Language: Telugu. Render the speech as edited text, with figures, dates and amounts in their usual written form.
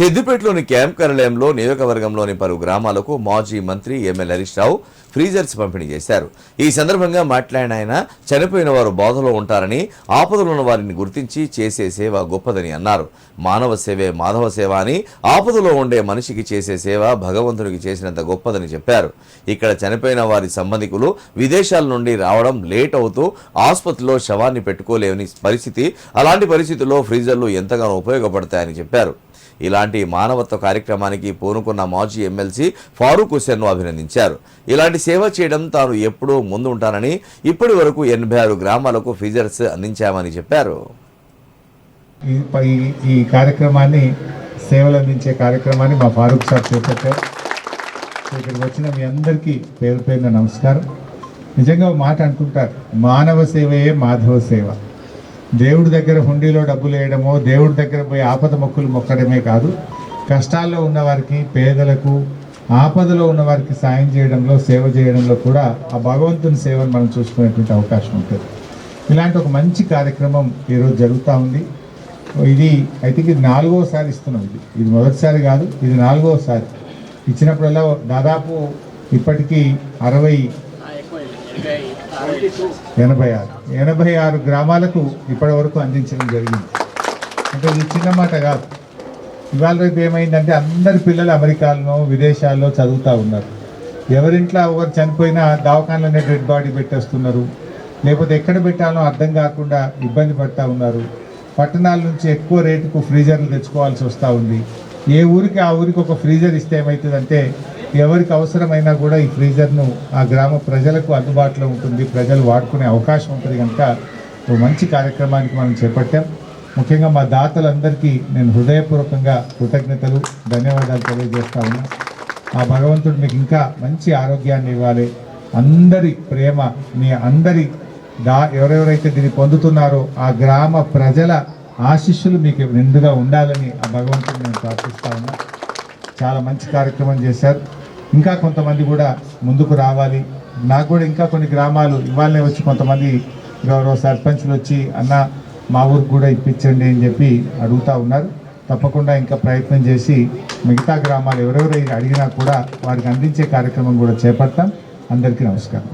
సిద్దిపేటలోని క్యాంప్ కార్యాలయంలో నియోజకవర్గంలోని పలు గ్రామాలకు మాజీ మంత్రి ఎమ్మెల్యే హరీష్ రావు ఫ్రీజర్స్ పంపిణీ చేశారు. ఈ సందర్భంగా మాట్లాడిన ఆయన చనిపోయిన వారు బాధలో ఉంటారని, ఆపదలో ఉన్న వారిని గుర్తించి చేసే సేవ గొప్పదని అన్నారు. మానవ సేవే మాధవ సేవ అని, ఆపదలో ఉండే మనిషికి చేసే సేవ భగవంతునికి చేసినంత గొప్పదని చెప్పారు. ఇక్కడ చనిపోయిన వారి సంబంధికులు విదేశాల నుండి రావడం లేట్ అవుతూ ఆసుపత్రిలో శవాన్ని పెట్టుకోలేని పరిస్థితి. అలాంటి పరిస్థితుల్లో ఫ్రీజర్లు ఎంతగానో ఉపయోగపడతాయని చెప్పారు. ఇలాంటి మానవత్వ కార్యక్రమానికి పూనుకున్న మాజీ ఎమ్మెల్సీ ఫారూక్ హుస్సేన్ను అభినందించారు. ఇలాంటి సేవ చేయడం తాను ఎప్పుడూ ముందు ఉంటానని, ఇప్పటి వరకు 86 గ్రామాలకు ఫ్రీజర్స్ అందించామని చెప్పారు. ఈ కార్యక్రమాన్ని, సేవలు అందించే కార్యక్రమాన్ని మా ఫారూక్ సార్ చేపట్టారు. ఇక్కడికి వచ్చిన మీ అందరికీ పేరు పేరున నమస్కారం. నిజంగా మాట అంటుంటారు, మానవ సేవయే మాధవ సేవ. దేవుడి దగ్గర హుండీలో డబ్బులు వేయడమో, దేవుడి దగ్గర పోయి ఆపద మొక్కులు మొక్కడమే కాదు, కష్టాల్లో ఉన్నవారికి, పేదలకు, ఆపదలో ఉన్నవారికి సాయం చేయడంలో, సేవ చేయడంలో కూడా ఆ భగవంతుని సేవను మనం చూసుకునేటువంటి అవకాశం ఉంటుంది. ఇలాంటి ఒక మంచి కార్యక్రమం ఈరోజు జరుగుతూ ఉంది. ఇది ఐ థింక్ ఇది 4వసారి ఇస్తున్నాం. ఇది మొదటిసారి కాదు, ఇది 4వసారి. ఇచ్చినప్పుడల్లా దాదాపు ఇప్పటికీ 86 గ్రామాలకు ఇప్పటి వరకు అందించడం జరిగింది. అంటే ఇది చిన్న మాట కాదు. ఇవాళ రేపు ఏమైందంటే అందరి పిల్లలు అమెరికాలో, విదేశాల్లో చదువుతూ ఉన్నారు. ఎవరింట్లో ఎవరు చనిపోయినా దవాఖానలోనే డెడ్ బాడీ పెట్టేస్తున్నారు, లేకపోతే ఎక్కడ పెట్టాలో అర్థం కాకుండా ఇబ్బంది పడుతూ ఉన్నారు. పట్టణాల నుంచి ఎక్కువ రేటుకు ఫ్రీజర్లు తెచ్చుకోవాల్సి వస్తూ ఉంది. ఏ ఊరికి ఆ ఊరికి ఒక ఫ్రీజర్ ఇస్తే ఏమవుతుందంటే ఎవరికి అవసరమైనా కూడా ఈ ఫ్రీజర్ను ఆ గ్రామ ప్రజలకు అందుబాటులో ఉంటుంది, ప్రజలు వాడుకునే అవకాశం ఉంటుంది. కనుక ఒక మంచి కార్యక్రమానికి మనం చేపట్టాం. ముఖ్యంగా మా దాతలందరికీ నేను హృదయపూర్వకంగా కృతజ్ఞతలు, ధన్యవాదాలు తెలియజేస్తా ఉన్నా. ఆ భగవంతుడు మీకు ఇంకా మంచి ఆరోగ్యాన్ని ఇవ్వాలి. అందరి ప్రేమ, మీ అందరి ఎవరెవరైతే దీన్ని పొందుతున్నారో ఆ గ్రామ ప్రజల ఆశీస్సులు మీకు నిండుగా ఉండాలని ఆ భగవంతుడు నేను ప్రార్థిస్తా ఉన్నా. చాలా మంచి కార్యక్రమం చేశారు. ఇంకా కొంతమంది కూడా ముందుకు రావాలి. నాకు కూడా ఇంకా కొన్ని గ్రామాలు ఇవాళనే వచ్చి కొంతమంది గౌరవ సర్పంచ్లు వచ్చి అన్న మా ఊరికి కూడా ఇప్పించండి అని చెప్పి అడుగుతూ ఉన్నారు. తప్పకుండా ఇంకా ప్రయత్నం చేసి మిగతా గ్రామాలు ఎవరెవరు అడిగినా కూడా వారికి అందించే కార్యక్రమం కూడా చేపడతాం. అందరికీ నమస్కారం.